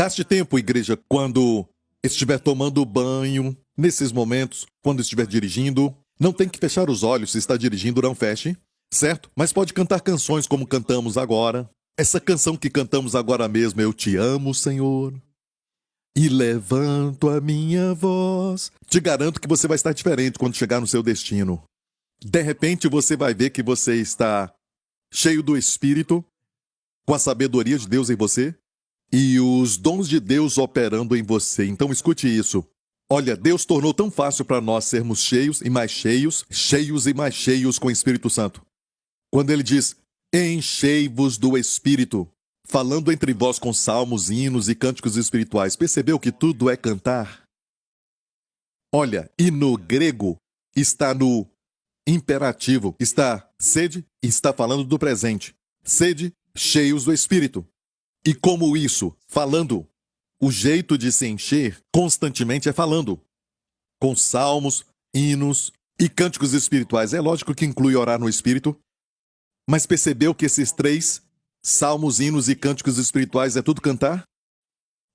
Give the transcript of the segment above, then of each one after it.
Gaste tempo, igreja, quando estiver tomando banho, nesses momentos, quando estiver dirigindo. Não tem que fechar os olhos, se está dirigindo, não feche, certo? Mas pode cantar canções como cantamos agora. Essa canção que cantamos agora mesmo, Eu Te Amo, Senhor, e levanto a minha voz. Te garanto que você vai estar diferente quando chegar no seu destino. De repente você vai ver que você está cheio do Espírito, com a sabedoria de Deus em você e os dons de Deus operando em você. Então escute isso. Olha, Deus tornou tão fácil para nós sermos cheios e mais cheios, cheios e mais cheios com o Espírito Santo. Quando ele diz, enchei-vos do Espírito, falando entre vós com salmos, hinos e cânticos espirituais. Percebeu que tudo é cantar? Olha, e no grego está no imperativo, está sede e está falando do presente. Sede, cheios do Espírito. E como isso? Falando. O jeito de se encher constantemente é falando. Com salmos, hinos e cânticos espirituais. É lógico que inclui orar no Espírito. Mas percebeu que esses três, salmos, hinos e cânticos espirituais, é tudo cantar?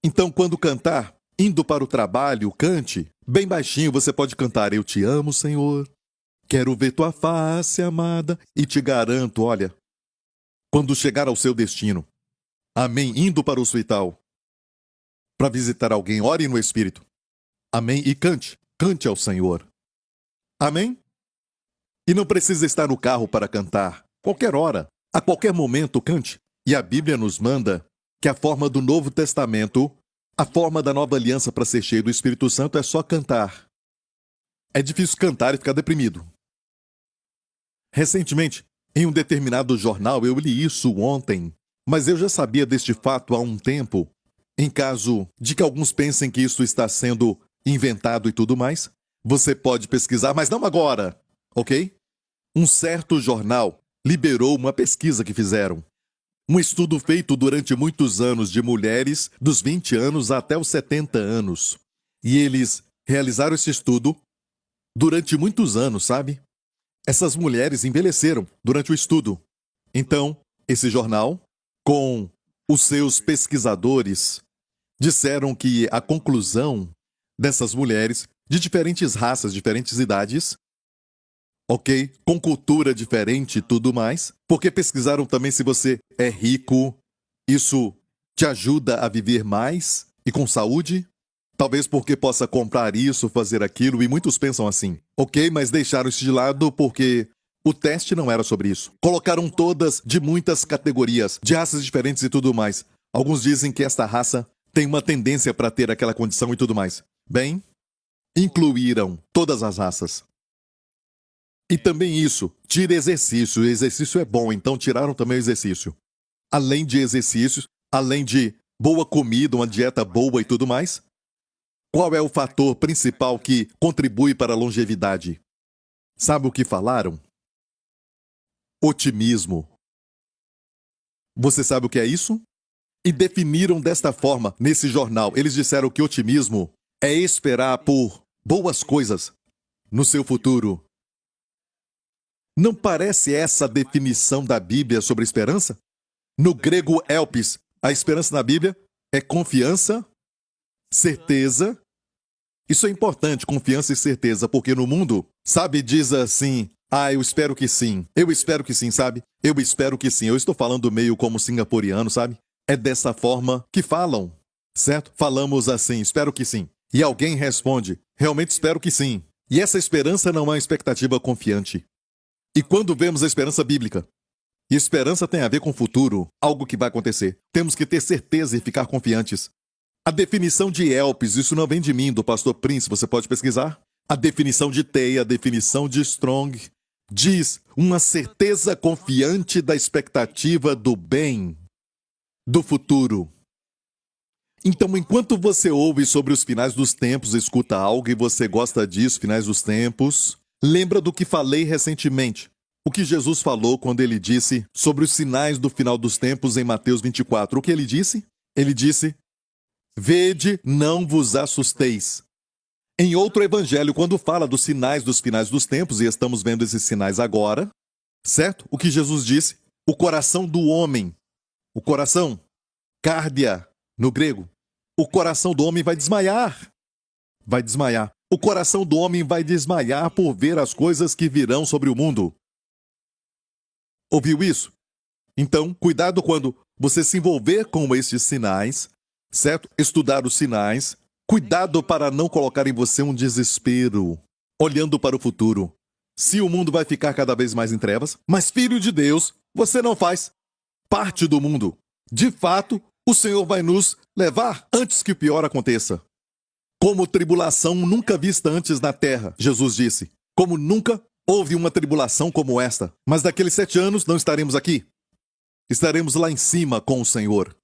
Então, quando cantar, indo para o trabalho, cante. Bem baixinho você pode cantar, Eu te amo, Senhor. Quero ver tua face, amada. E te garanto, olha, quando chegar ao seu destino, amém, indo para o hospital, para visitar alguém, ore no Espírito. Amém, e cante. Cante ao Senhor. Amém? E não precisa estar no carro para cantar. Qualquer hora, a qualquer momento, cante. E a Bíblia nos manda que a forma do Novo Testamento, a forma da nova aliança para ser cheio do Espírito Santo é só cantar. É difícil cantar e ficar deprimido. Recentemente, em um determinado jornal, eu li isso ontem, mas eu já sabia deste fato há um tempo. Em caso de que alguns pensem que isso está sendo inventado e tudo mais, você pode pesquisar, mas não agora, ok? Um certo jornal liberou uma pesquisa que fizeram. Um estudo feito durante muitos anos de mulheres dos 20 anos até os 70 anos. E eles realizaram esse estudo durante muitos anos, sabe? Essas mulheres envelheceram durante o estudo. Então, esse jornal, com os seus pesquisadores, disseram que a conclusão dessas mulheres, de diferentes raças, diferentes idades, ok? Com cultura diferente e tudo mais, porque pesquisaram também se você é rico, isso te ajuda a viver mais e com saúde? Talvez porque possa comprar isso, fazer aquilo, e muitos pensam assim. Ok, mas deixaram isso de lado porque o teste não era sobre isso. Colocaram todas de muitas categorias, de raças diferentes e tudo mais. Alguns dizem que esta raça tem uma tendência para ter aquela condição e tudo mais. Bem, incluíram todas as raças. E também isso, tira exercício. O exercício é bom, então tiraram também o exercício. Além de exercícios, além de boa comida, uma dieta boa e tudo mais, qual é o fator principal que contribui para a longevidade? Sabe o que falaram? Otimismo. Você sabe o que é isso? E definiram desta forma nesse jornal. Eles disseram que otimismo é esperar por boas coisas no seu futuro. Não parece essa a definição da Bíblia sobre esperança? No grego elpis, a esperança na Bíblia é confiança, certeza. Isso é importante, confiança e certeza, porque no mundo, sabe, diz assim, eu espero que sim. Eu espero que sim, sabe? Eu espero que sim. Eu estou falando meio como singapuriano, sabe? É dessa forma que falam, certo? Falamos assim, espero que sim. E alguém responde, realmente espero que sim. E essa esperança não é uma expectativa confiante. E quando vemos a esperança bíblica, e esperança tem a ver com o futuro, algo que vai acontecer, temos que ter certeza e ficar confiantes. A definição de Elpis, isso não vem de mim, do pastor Prince, você pode pesquisar. A definição de Tay, a definição de Strong, diz uma certeza confiante da expectativa do bem, do futuro. Então, enquanto você ouve sobre os finais dos tempos, escuta algo e você gosta disso, finais dos tempos, lembra do que falei recentemente. O que Jesus falou quando ele disse sobre os sinais do final dos tempos em Mateus 24. O que ele disse? Ele disse, vede, não vos assusteis. Em outro evangelho, quando fala dos sinais dos finais dos tempos, e estamos vendo esses sinais agora, certo? O que Jesus disse? O coração do homem, o coração, cárdia, no grego, o coração do homem vai desmaiar. Vai desmaiar. O coração do homem vai desmaiar por ver as coisas que virão sobre o mundo. Ouviu isso? Então, cuidado quando você se envolver com estes sinais, certo? Estudar os sinais. Cuidado para não colocar em você um desespero, olhando para o futuro. Se o mundo vai ficar cada vez mais em trevas, mas filho de Deus, você não faz parte do mundo. De fato, o Senhor vai nos levar antes que o pior aconteça. Como tribulação nunca vista antes na terra, Jesus disse. Como nunca houve uma tribulação como esta. Mas daqueles 7 anos não estaremos aqui. Estaremos lá em cima com o Senhor.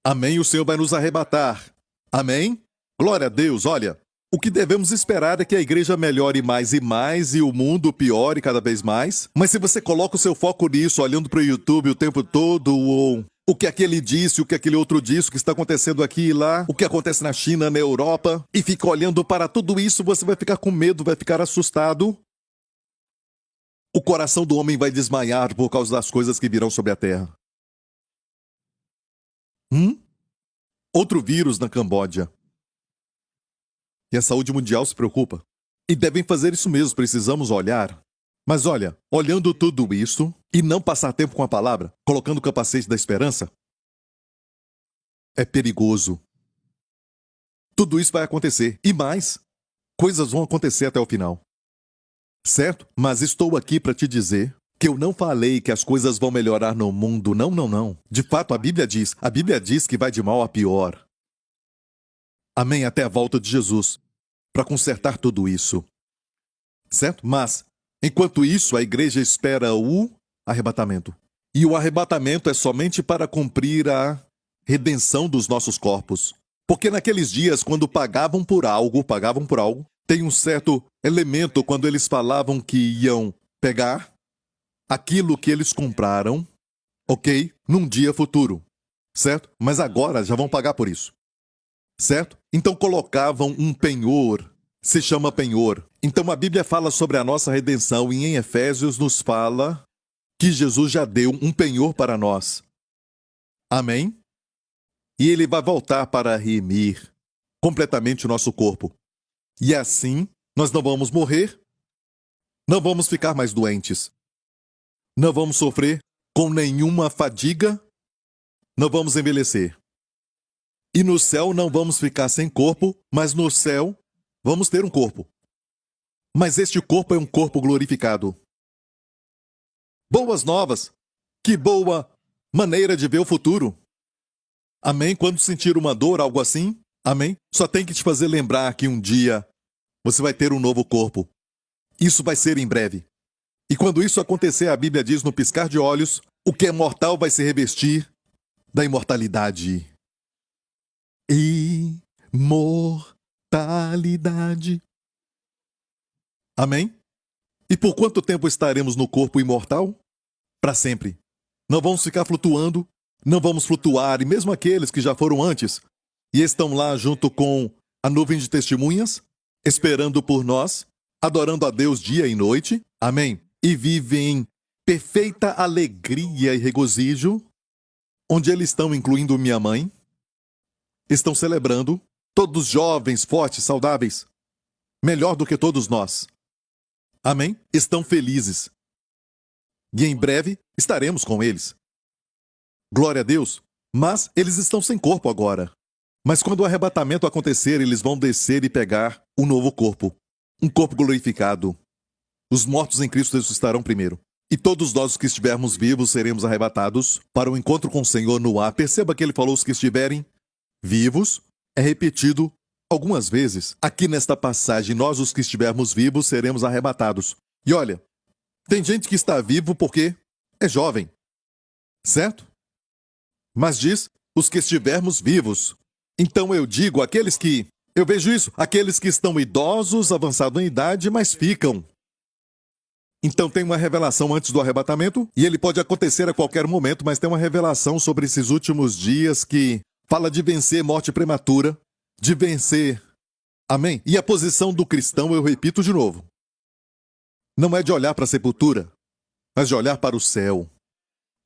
Amém? O Senhor vai nos arrebatar. Amém? Glória a Deus, olha. O que devemos esperar é que a igreja melhore mais e mais e o mundo piore cada vez mais. Mas se você coloca o seu foco nisso, olhando para o YouTube o tempo todo, ou o que aquele disse, o que aquele outro disse, o que está acontecendo aqui e lá, o que acontece na China, na Europa, e fica olhando para tudo isso, você vai ficar com medo, vai ficar assustado. O coração do homem vai desmaiar por causa das coisas que virão sobre a terra. Outro vírus na Camboja. E a saúde mundial se preocupa. E devem fazer isso mesmo, precisamos olhar. Mas olha, olhando tudo isso e não passar tempo com a palavra, colocando o capacete da esperança, é perigoso. Tudo isso vai acontecer. E mais, coisas vão acontecer até o final. Certo? Mas estou aqui para te dizer que eu não falei que as coisas vão melhorar no mundo. Não, não, não. De fato, a Bíblia diz que vai de mal a pior. Amém, até a volta de Jesus, para consertar tudo isso. Certo? Mas, enquanto isso, a igreja espera o arrebatamento. E o arrebatamento é somente para cumprir a redenção dos nossos corpos. Porque naqueles dias, quando pagavam por algo, tem um certo elemento quando eles falavam que iam pegar aquilo que eles compraram, ok? Num dia futuro. Certo? Mas agora já vão pagar por isso. Certo? Então colocavam um penhor, se chama penhor. Então a Bíblia fala sobre a nossa redenção e em Efésios nos fala que Jesus já deu um penhor para nós. Amém? E ele vai voltar para remir completamente o nosso corpo. E assim, nós não vamos morrer, não vamos ficar mais doentes, não vamos sofrer com nenhuma fadiga, não vamos envelhecer. E no céu não vamos ficar sem corpo, mas no céu vamos ter um corpo. Mas este corpo é um corpo glorificado. Boas novas! Que boa maneira de ver o futuro! Amém? Quando sentir uma dor, algo assim, amém? Só tem que te fazer lembrar que um dia você vai ter um novo corpo. Isso vai ser em breve. E quando isso acontecer, a Bíblia diz no piscar de olhos, o que é mortal vai se revestir da imortalidade. Imortalidade. Amém? E por quanto tempo estaremos no corpo imortal? Para sempre. Não vamos ficar flutuando, não vamos flutuar, e mesmo aqueles que já foram antes e estão lá junto com a nuvem de testemunhas, esperando por nós, adorando a Deus dia e noite, amém? E vivem em perfeita alegria e regozijo, onde eles estão, incluindo minha mãe, estão celebrando, todos jovens, fortes, saudáveis, melhor do que todos nós. Amém? Estão felizes. E em breve estaremos com eles. Glória a Deus. Mas eles estão sem corpo agora. Mas quando o arrebatamento acontecer, eles vão descer e pegar um novo corpo. Um corpo glorificado. Os mortos em Cristo ressuscitarão primeiro. E todos nós que estivermos vivos seremos arrebatados para o encontro com o Senhor no ar. Perceba que ele falou os que estiverem vivos. É repetido algumas vezes. Aqui nesta passagem, nós os que estivermos vivos seremos arrebatados. E olha, tem gente que está vivo porque é jovem. Certo? Mas diz, os que estivermos vivos. Então eu digo, eu vejo isso, aqueles que estão idosos, avançados em idade, mas ficam. Então tem uma revelação antes do arrebatamento, e ele pode acontecer a qualquer momento, mas tem uma revelação sobre esses últimos dias que fala de vencer morte prematura, de vencer. Amém? E a posição do cristão, eu repito de novo, não é de olhar para a sepultura, mas de olhar para o céu.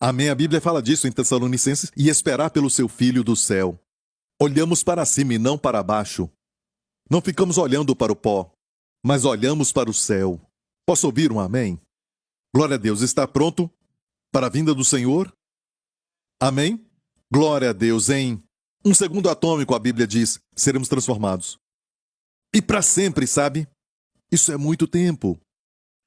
Amém? A Bíblia fala disso em Tessalonicenses, e esperar pelo seu Filho do céu. Olhamos para cima e não para baixo. Não ficamos olhando para o pó, mas olhamos para o céu. Posso ouvir um amém? Glória a Deus. Está pronto para a vinda do Senhor? Amém? Glória a Deus. Em um segundo atômico, a Bíblia diz, seremos transformados. E para sempre, sabe? Isso é muito tempo.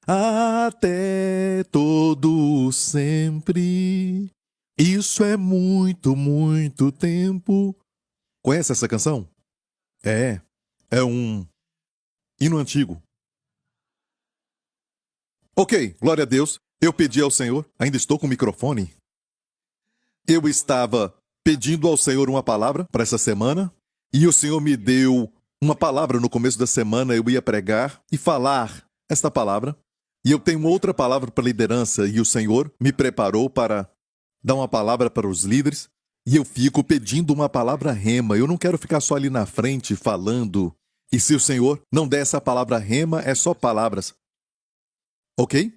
Até todo sempre. Isso é muito, muito tempo. Conhece essa canção? É um hino antigo. Ok, glória a Deus. Eu pedi ao Senhor, ainda estou com o microfone. Eu estava pedindo ao Senhor uma palavra para essa semana e o Senhor me deu uma palavra no começo da semana. Eu ia pregar e falar esta palavra. E eu tenho outra palavra para a liderança e o Senhor me preparou para dar uma palavra para os líderes. E eu fico pedindo uma palavra rema. Eu não quero ficar só ali na frente falando. E se o Senhor não der essa palavra rema, é só palavras. Ok?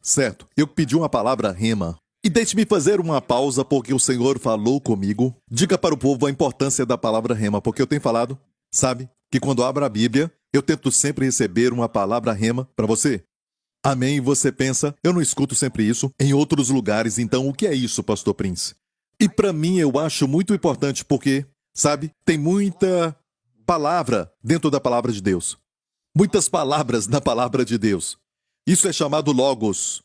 Certo. Eu pedi uma palavra rema. E deixe-me fazer uma pausa porque o Senhor falou comigo. Diga para o povo a importância da palavra rema, porque eu tenho falado, sabe, que quando abro a Bíblia, eu tento sempre receber uma palavra rema para você. Amém? E você pensa, eu não escuto sempre isso em outros lugares, então o que é isso, Pastor Prince? E para mim eu acho muito importante porque, sabe, tem muita palavra dentro da palavra de Deus. Muitas palavras na palavra de Deus. Isso é chamado logos.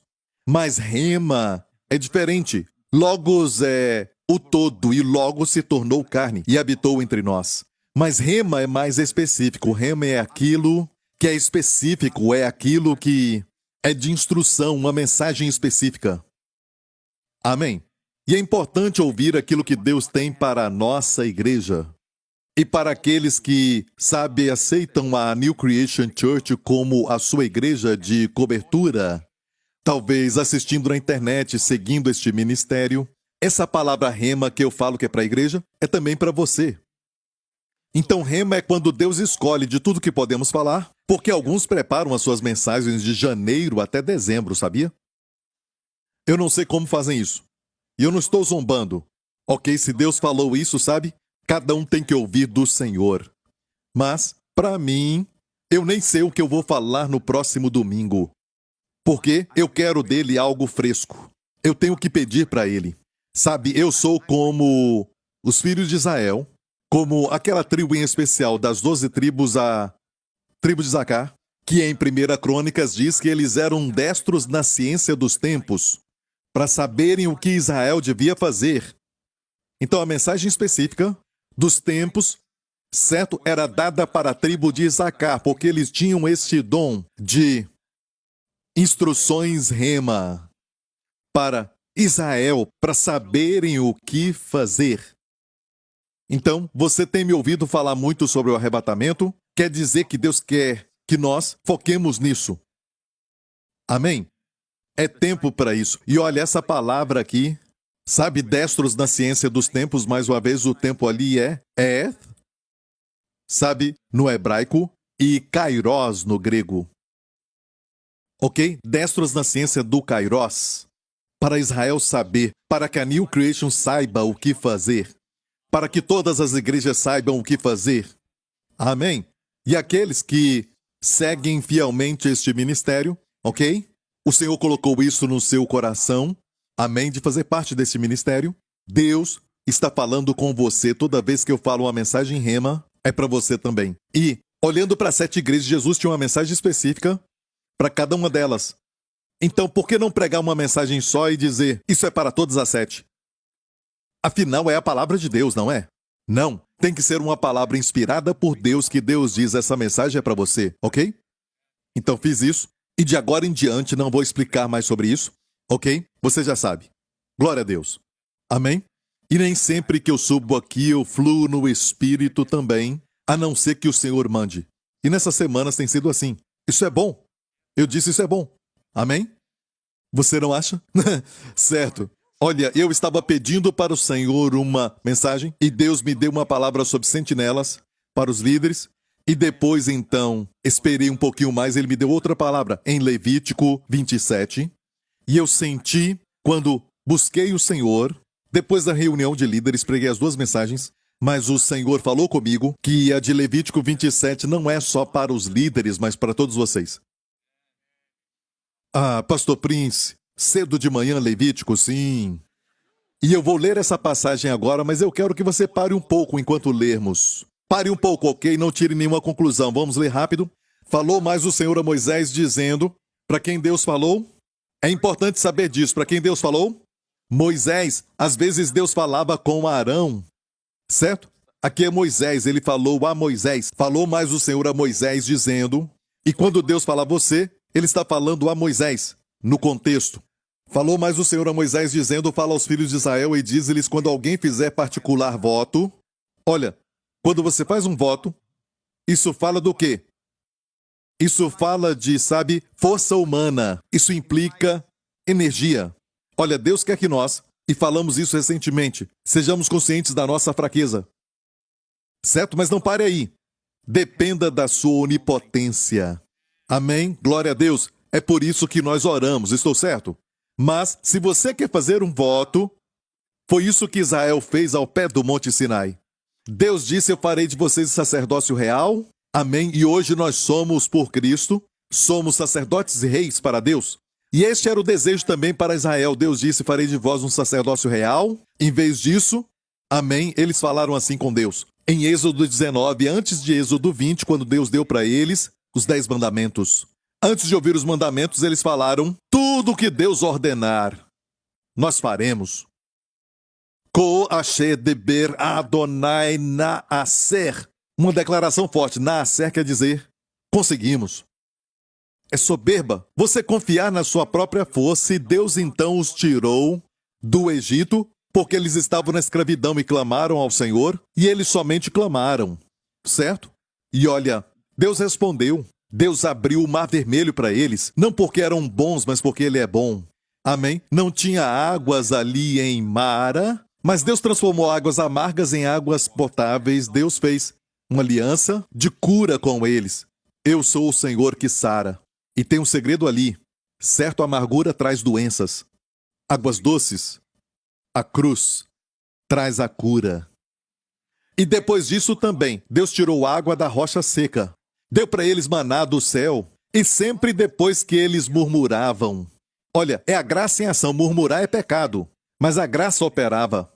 Mas rema é diferente. Logos é o todo e logos se tornou carne e habitou entre nós. Mas rema é mais específico. Rema é aquilo que é específico, é aquilo que é de instrução, uma mensagem específica. Amém? E é importante ouvir aquilo que Deus tem para a nossa igreja. E para aqueles que, sabe, aceitam a New Creation Church como a sua igreja de cobertura, talvez assistindo na internet, seguindo este ministério, essa palavra rema que eu falo que é para a igreja, é também para você. Então, rema é quando Deus escolhe de tudo que podemos falar, porque alguns preparam as suas mensagens de janeiro até dezembro, sabia? Eu não sei como fazem isso. E eu não estou zombando. Ok, se Deus falou isso, sabe? Cada um tem que ouvir do Senhor. Mas, para mim, eu nem sei o que eu vou falar no próximo domingo. Porque eu quero dele algo fresco. Eu tenho que pedir para ele. Sabe, eu sou como os filhos de Israel, como aquela tribo em especial das 12 tribos, a tribo de Zacar, que em 1 Crônicas diz que eles eram destros na ciência dos tempos, para saberem o que Israel devia fazer. Então a mensagem específica dos tempos, certo, era dada para a tribo de Zacar, porque eles tinham este dom de instruções rema para Israel, para saberem o que fazer. Então, você tem me ouvido falar muito sobre o arrebatamento? Quer dizer que Deus quer que nós foquemos nisso. Amém? É tempo para isso. E olha, essa palavra aqui, sabe, destros na ciência dos tempos, mais uma vez o tempo ali é, sabe, no hebraico, e kairos no grego. Ok? Destros na ciência do kairos. Para Israel saber, para que a New Creation saiba o que fazer. Para que todas as igrejas saibam o que fazer. Amém? E aqueles que seguem fielmente este ministério, ok? O Senhor colocou isso no seu coração, amém, de fazer parte desse ministério. Deus está falando com você toda vez que eu falo uma mensagem rema, é para você também. E, olhando para 7 igrejas, Jesus tinha uma mensagem específica para cada uma delas. Então, por que não pregar uma mensagem só e dizer, isso é para todas as 7? Afinal, é a palavra de Deus, não é? Não, tem que ser uma palavra inspirada por Deus que Deus diz, essa mensagem é para você, ok? Então fiz isso, e de agora em diante não vou explicar mais sobre isso, ok? Você já sabe. Glória a Deus. Amém? E nem sempre que eu subo aqui eu fluo no Espírito também, a não ser que o Senhor mande. E nessas semanas tem sido assim. Isso é bom. Eu disse isso é bom. Amém? Você não acha? Certo. Olha, eu estava pedindo para o Senhor uma mensagem e Deus me deu uma palavra sobre sentinelas para os líderes. E depois, então, esperei um pouquinho mais, ele me deu outra palavra em Levítico 27. E eu senti, quando busquei o Senhor, depois da reunião de líderes, preguei as 2 mensagens, Mas o Senhor falou comigo que a de Levítico 27 não é só para os líderes, mas para todos vocês. Ah, Pastor Prince, cedo de manhã Levítico, sim. E eu vou ler essa passagem agora, mas eu quero que você pare um pouco enquanto lermos. Pare um pouco, ok? Não tire nenhuma conclusão. Vamos ler rápido. Falou mais o Senhor a Moisés, dizendo... Para quem Deus falou? É importante saber disso. Para quem Deus falou? Moisés. Às vezes Deus falava com Arão. Certo? Aqui é Moisés. Ele falou a Moisés. Falou mais o Senhor a Moisés, dizendo... E quando Deus fala a você, Ele está falando a Moisés. No contexto. Falou mais o Senhor a Moisés, dizendo... Fala aos filhos de Israel e diz-lhes... Quando alguém fizer particular voto... Olha, quando você faz um voto... Isso fala do quê? Isso fala de, sabe, força humana. Isso implica energia. Olha, Deus quer que nós, e falamos isso recentemente, sejamos conscientes da nossa fraqueza. Certo? Mas não pare aí. Dependa da sua onipotência. Amém? Glória a Deus. É por isso que nós oramos, estou certo? Mas, se você quer fazer um voto, foi isso que Israel fez ao pé do Monte Sinai. Deus disse, eu farei de vocês sacerdócio real. Amém? E hoje nós somos, por Cristo, somos sacerdotes e reis para Deus. E este era o desejo também para Israel. Deus disse, farei de vós um sacerdócio real. Em vez disso, amém, eles falaram assim com Deus. Em Êxodo 19, antes de Êxodo 20, quando Deus deu para eles os 10 mandamentos. Antes de ouvir os mandamentos, eles falaram, tudo o que Deus ordenar, nós faremos. Ko asher deber Adonai naaser. Uma declaração forte. Naaser quer dizer, conseguimos. É soberba você confiar na sua própria força e Deus então os tirou do Egito porque eles estavam na escravidão e clamaram ao Senhor e eles somente clamaram, certo? E olha, Deus respondeu. Deus abriu o mar vermelho para eles, não porque eram bons, mas porque Ele é bom. Amém? Não tinha águas ali em Mara, mas Deus transformou águas amargas em águas potáveis. Deus fez uma aliança de cura com eles. Eu sou o Senhor que sara. E tem um segredo ali. Certo, a amargura traz doenças. Águas doces, a cruz, traz a cura. E depois disso também, Deus tirou água da rocha seca. Deu para eles maná do céu. E sempre depois que eles murmuravam. Olha, é a graça em ação. Murmurar é pecado. Mas a graça operava.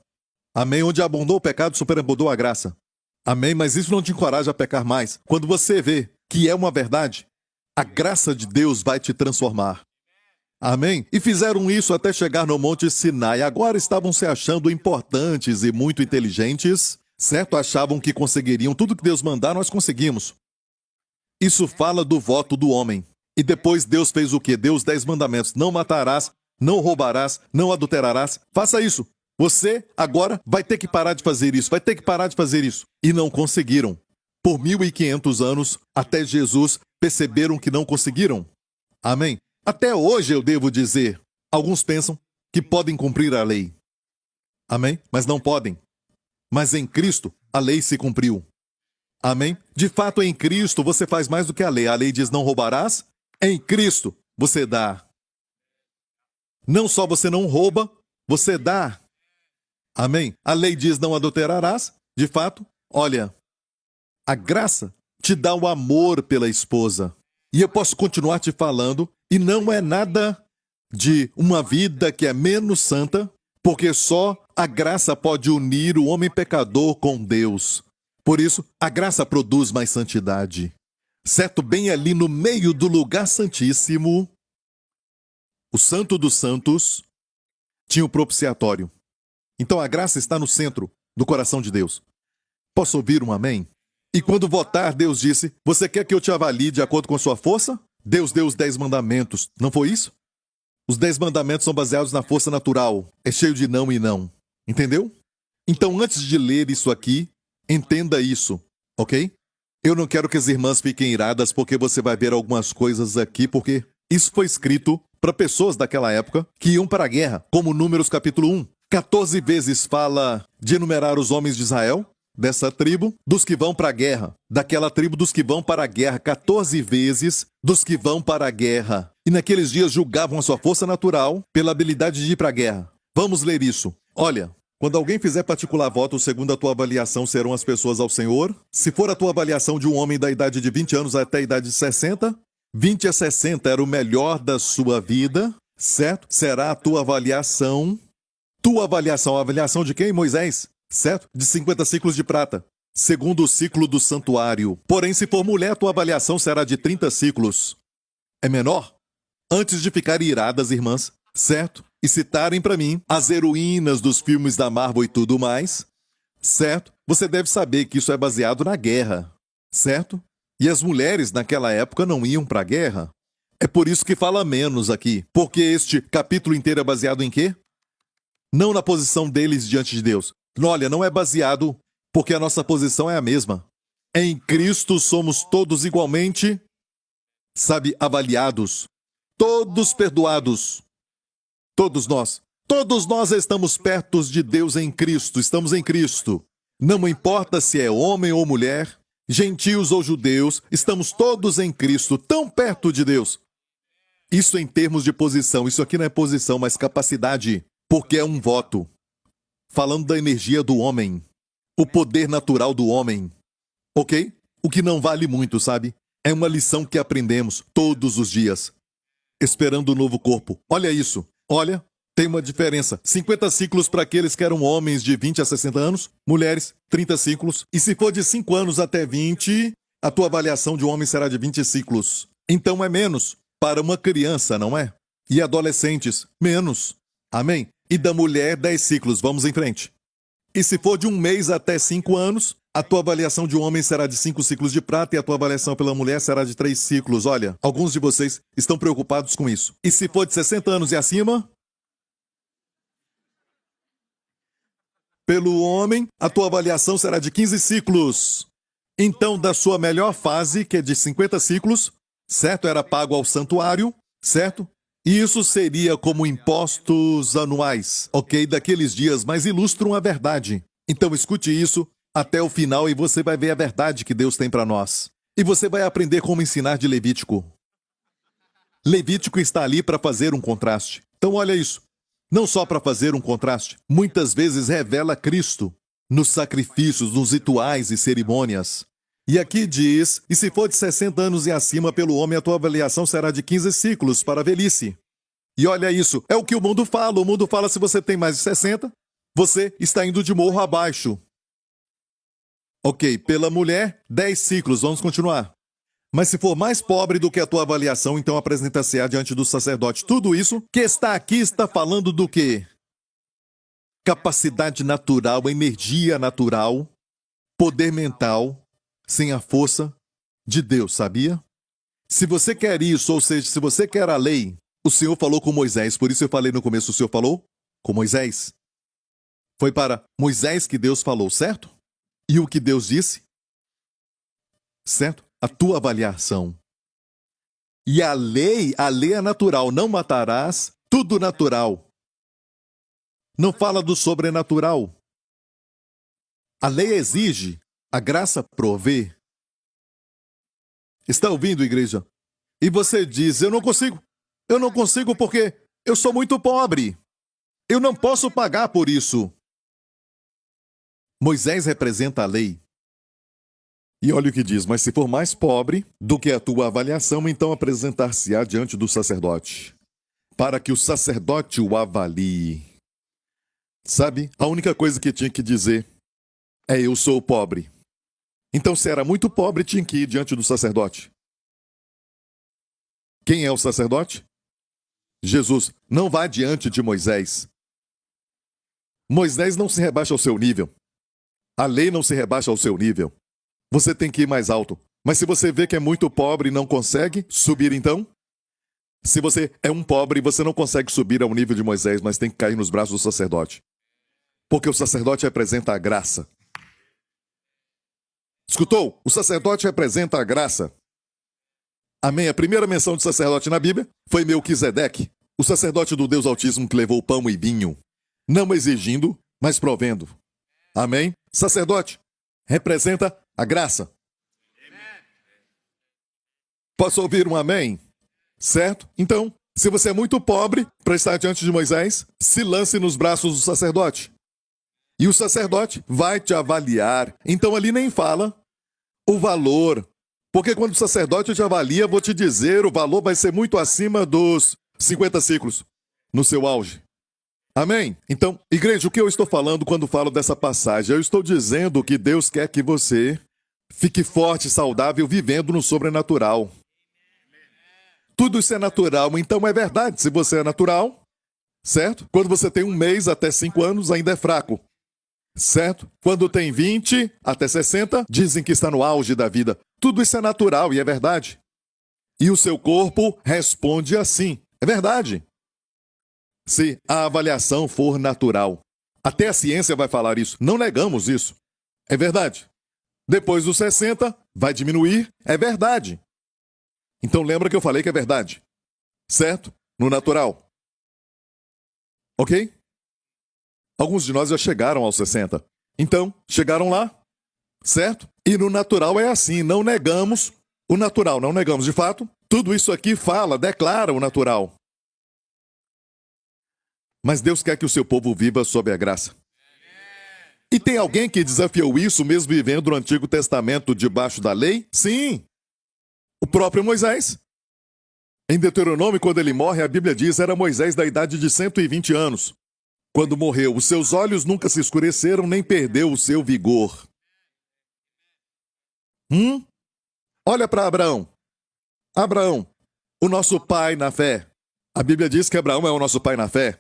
Amém? Onde abundou o pecado, superabundou a graça. Amém? Mas isso não te encoraja a pecar mais. Quando você vê que é uma verdade, a graça de Deus vai te transformar. Amém? E fizeram isso até chegar no Monte Sinai. Agora estavam se achando importantes e muito inteligentes. Certo? Achavam que conseguiriam. Tudo que Deus mandar, nós conseguimos. Isso fala do voto do homem. E depois Deus fez o quê? Deu os 10 mandamentos. Não matarás, não roubarás, não adulterarás. Faça isso. Você agora vai ter que parar de fazer isso. Vai ter que parar de fazer isso. E não conseguiram. Por 1.500 anos, até Jesus, perceberam que não conseguiram. Amém? Até hoje eu devo dizer, alguns pensam que podem cumprir a lei. Amém? Mas não podem. Mas em Cristo, a lei se cumpriu. Amém? De fato, em Cristo, você faz mais do que a lei. A lei diz, não roubarás. Em Cristo, você dá. Não só você não rouba, você dá. Amém? A lei diz, não adulterarás. De fato, olha, a graça te dá o amor pela esposa. E eu posso continuar te falando, e não é nada de uma vida que é menos santa, porque só a graça pode unir o homem pecador com Deus. Por isso, a graça produz mais santidade. Certo? Bem ali no meio do lugar santíssimo, o Santo dos Santos tinha o propiciatório. Então a graça está no centro do coração de Deus. Posso ouvir um amém? E quando votar, Deus disse, você quer que eu te avalie de acordo com a sua força? Deus deu os 10 mandamentos, não foi isso? Os 10 mandamentos são baseados na força natural. É cheio de não e não. Entendeu? Então antes de ler isso aqui, entenda isso, ok? Eu não quero que as irmãs fiquem iradas porque você vai ver algumas coisas aqui, porque isso foi escrito para pessoas daquela época que iam para a guerra, como Números capítulo 1. 14 vezes fala de enumerar os homens de Israel, dessa tribo, dos que vão para a guerra. Daquela tribo, dos que vão para a guerra. 14 vezes dos que vão para a guerra. E naqueles dias julgavam a sua força natural pela habilidade de ir para a guerra. Vamos ler isso. Olha, Quando alguém fizer particular voto, segundo a tua avaliação, serão as pessoas ao Senhor? Se for a tua avaliação de um homem da idade de 20 anos até a idade de 60, 20 a 60 era o melhor da sua vida, certo? Será a tua avaliação. Tua avaliação, a avaliação de quem, Moisés? Certo? De 50 ciclos de prata. Segundo o ciclo do santuário. Porém, se for mulher, tua avaliação será de 30 ciclos. É menor? Antes de ficarem iradas, irmãs, certo? E citarem para mim as heroínas dos filmes da Marvel e tudo mais, certo? Você deve saber que isso é baseado na guerra, certo? E as mulheres naquela época não iam para a guerra. É por isso que fala menos aqui. Porque este capítulo inteiro é baseado em quê? Não na posição deles diante de Deus. Olha, não é baseado porque a nossa posição é a mesma. Em Cristo somos todos igualmente, sabe, avaliados. Todos perdoados. Todos nós estamos perto de Deus em Cristo, estamos em Cristo. Não importa se é homem ou mulher, gentios ou judeus, estamos todos em Cristo, tão perto de Deus. Isso em termos de posição, isso aqui não é posição, mas capacidade, porque é um voto. Falando da energia do homem, o poder natural do homem, ok? O que não vale muito, sabe? É uma lição que aprendemos todos os dias. Esperando o novo corpo. Olha isso. Olha, tem uma diferença. 50 ciclos para aqueles que eram homens de 20 a 60 anos, mulheres, 30 ciclos. E se for de 5 anos até 20, a tua avaliação de um homem será de 20 ciclos. Então é menos para uma criança, não é? E adolescentes, menos. Amém? E da mulher, 10 ciclos. Vamos em frente. E se for de 1 mês até 5 anos, a tua avaliação de um homem será de 5 ciclos de prata e a tua avaliação pela mulher será de 3 ciclos. Olha, alguns de vocês estão preocupados com isso. E se for de 60 anos e acima? Pelo homem, a tua avaliação será de 15 ciclos. Então, da sua melhor fase, que é de 50 ciclos, certo? Era pago ao santuário, certo? E isso seria como impostos anuais, ok? Daqueles dias, mas ilustram a verdade. Então, escute isso até o final e você vai ver a verdade que Deus tem para nós. E você vai aprender como ensinar de Levítico. Levítico está ali para fazer um contraste. Então olha isso. Não só para fazer um contraste, muitas vezes revela Cristo nos sacrifícios, nos rituais e cerimônias. E aqui diz, e se for de 60 anos e acima pelo homem, a tua avaliação será de 15 ciclos para a velhice. E olha isso, é o que o mundo fala. O mundo fala se você tem mais de 60, você está indo de morro abaixo. Ok, pela mulher, 10 ciclos, vamos continuar. Mas se for mais pobre do que a tua avaliação, então apresenta-se-á diante do sacerdote. Tudo isso que está aqui está falando do quê? Capacidade natural, energia natural, poder mental, sem a força de Deus, sabia? Se você quer isso, ou seja, se você quer a lei, o Senhor falou com Moisés, por isso eu falei no começo, o Senhor falou com Moisés. Foi para Moisés que Deus falou, certo? E o que Deus disse? Certo? A tua avaliação. E a lei é natural, não matarás, tudo natural. Não fala do sobrenatural. A lei exige, a graça provê. Está ouvindo, igreja? E você diz, eu não consigo porque eu sou muito pobre. Eu não posso pagar por isso. Moisés representa a lei. E olha o que diz, mas se for mais pobre do que a tua avaliação, então apresentar-se-á diante do sacerdote, para que o sacerdote o avalie. Sabe, a única coisa que tinha que dizer é eu sou pobre. Então se era muito pobre, tinha que ir diante do sacerdote. Quem é o sacerdote? Jesus. Não vá diante de Moisés. Moisés não se rebaixa ao seu nível. A lei não se rebaixa ao seu nível. Você tem que ir mais alto. Mas se você vê que é muito pobre e não consegue subir, então? Se você é um pobre e você não consegue subir ao nível de Moisés, mas tem que cair nos braços do sacerdote. Porque o sacerdote representa a graça. Escutou? O sacerdote representa a graça. Amém? A primeira menção de sacerdote na Bíblia foi Melquisedeque, o sacerdote do Deus Altíssimo que levou pão e vinho. Não exigindo, mas provendo. Amém? Sacerdote representa a graça. Posso ouvir um amém? Certo? Então, se você é muito pobre para estar diante de Moisés, se lance nos braços do sacerdote. E o sacerdote vai te avaliar. Então ali nem fala o valor. Porque quando o sacerdote te avalia, vou te dizer, o valor vai ser muito acima dos 50 ciclos no seu auge. Amém? Então, igreja, o que eu estou falando quando falo dessa passagem? Eu estou dizendo que Deus quer que você fique forte, saudável, vivendo no sobrenatural. Tudo isso é natural, então é verdade. Se você é natural, certo? Quando você tem 1 mês até 5 anos, ainda é fraco. Certo? Quando tem 20 até 60, dizem que está no auge da vida. Tudo isso é natural e é verdade. E o seu corpo responde assim. É verdade. Se a avaliação for natural. Até a ciência vai falar isso. Não negamos isso. É verdade. Depois dos 60, vai diminuir. É verdade. Então lembra que eu falei que é verdade. Certo? No natural. Ok? Alguns de nós já chegaram aos 60. Então, chegaram lá, certo? E no natural é assim, não negamos o natural, não negamos. De fato, tudo isso aqui fala, declara o natural. Mas Deus quer que o seu povo viva sob a graça. E tem alguém que desafiou isso mesmo vivendo no Antigo Testamento debaixo da lei? Sim, o próprio Moisés. Em Deuteronômio, quando ele morre, a Bíblia diz, era Moisés da idade de 120 anos. Quando morreu, os seus olhos nunca se escureceram, nem perdeu o seu vigor. Olha para Abraão. Abraão, o nosso pai na fé. A Bíblia diz que Abraão é o nosso pai na fé.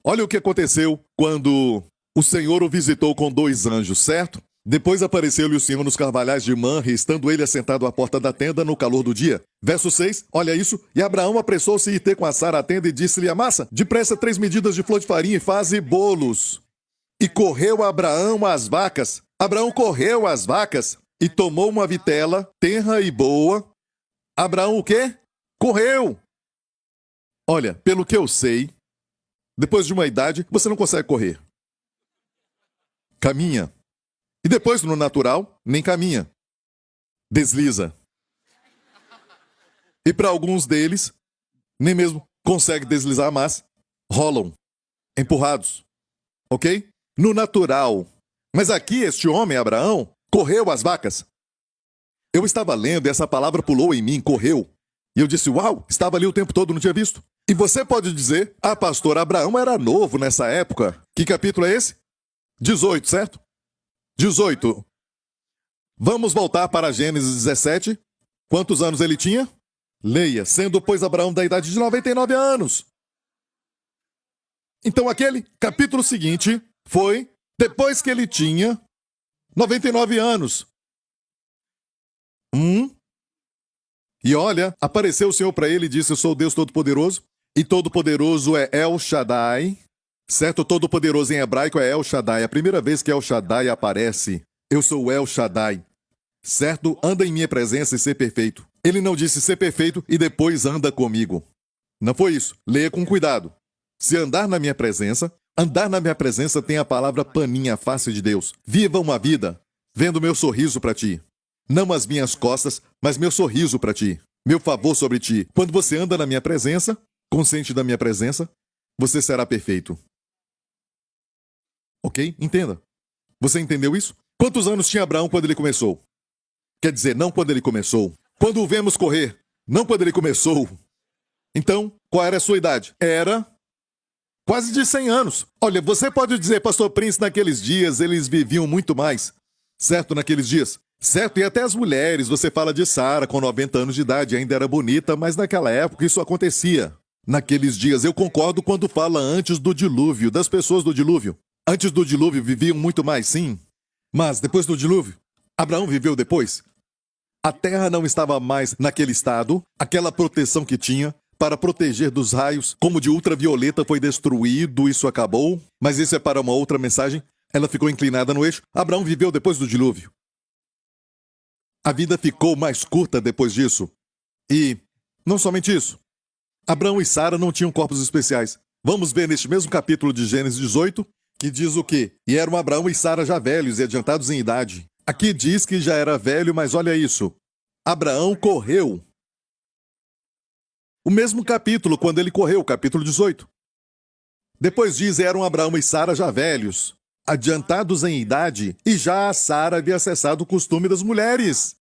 Olha o que aconteceu quando o Senhor o visitou com 2 anjos, certo? Depois apareceu-lhe o Senhor nos carvalhais de Manre, estando ele assentado à porta da tenda no calor do dia. Verso 6, olha isso. E Abraão apressou-se a ir ter com a Sara a tenda e disse-lhe, amassa depressa 3 medidas de flor de farinha e faze bolos. E correu Abraão às vacas. Abraão correu às vacas e tomou uma vitela, tenra e boa. Abraão o quê? Correu. Olha, pelo que eu sei, depois de uma idade, você não consegue correr. Caminha. E depois, no natural, nem caminha. Desliza. E para alguns deles, nem mesmo consegue deslizar, mas rolam. Empurrados. Ok? No natural. Mas aqui, este homem, Abraão, correu às vacas. Eu estava lendo e essa palavra pulou em mim, correu. E eu disse, uau, estava ali o tempo todo, não tinha visto. E você pode dizer, pastor, Abraão era novo nessa época. Que capítulo é esse? 18, certo? 18. Vamos voltar para Gênesis 17. Quantos anos ele tinha? Leia, sendo, pois, Abraão da idade de 99 anos. Então, aquele capítulo seguinte foi depois que ele tinha 99 anos. E olha, apareceu o Senhor para ele e disse, eu sou o Deus Todo-Poderoso. E Todo-Poderoso é El Shaddai. Certo? Todo-Poderoso em hebraico é El Shaddai. A primeira vez que El Shaddai aparece, eu sou o El Shaddai. Certo? Anda em minha presença e ser perfeito. Ele não disse ser perfeito e depois anda comigo. Não foi isso. Leia com cuidado. Se andar na minha presença tem a palavra paninha, face de Deus. Viva uma vida vendo meu sorriso para ti. Não as minhas costas, mas meu sorriso para ti. Meu favor sobre ti. Quando você anda na minha presença, consciente da minha presença, você será perfeito. Ok? Entenda. Você entendeu isso? Quantos anos tinha Abraão quando ele começou? Quer dizer, não quando ele começou. Quando o vemos correr, não quando ele começou. Então, qual era a sua idade? Era quase de 100 anos. Olha, você pode dizer, pastor Prince, naqueles dias eles viviam muito mais. Certo? Naqueles dias. Certo? E até as mulheres, você fala de Sara com 90 anos de idade, ainda era bonita, mas naquela época isso acontecia. Naqueles dias, eu concordo quando fala antes do dilúvio, das pessoas do dilúvio. Antes do dilúvio viviam muito mais, sim. Mas depois do dilúvio, Abraão viveu depois. A terra não estava mais naquele estado, aquela proteção que tinha para proteger dos raios, como de ultravioleta foi destruído, isso acabou. Mas isso é para uma outra mensagem. Ela ficou inclinada no eixo. Abraão viveu depois do dilúvio. A vida ficou mais curta depois disso. E não somente isso. Abraão e Sara não tinham corpos especiais. Vamos ver neste mesmo capítulo de Gênesis 18, que diz o quê? E eram Abraão e Sara já velhos e adiantados em idade. Aqui diz que já era velho, mas olha isso. Abraão correu. O mesmo capítulo, quando ele correu, capítulo 18. Depois diz, eram Abraão e Sara já velhos. adiantados em idade, e já a Sara havia acessado o costume das mulheres.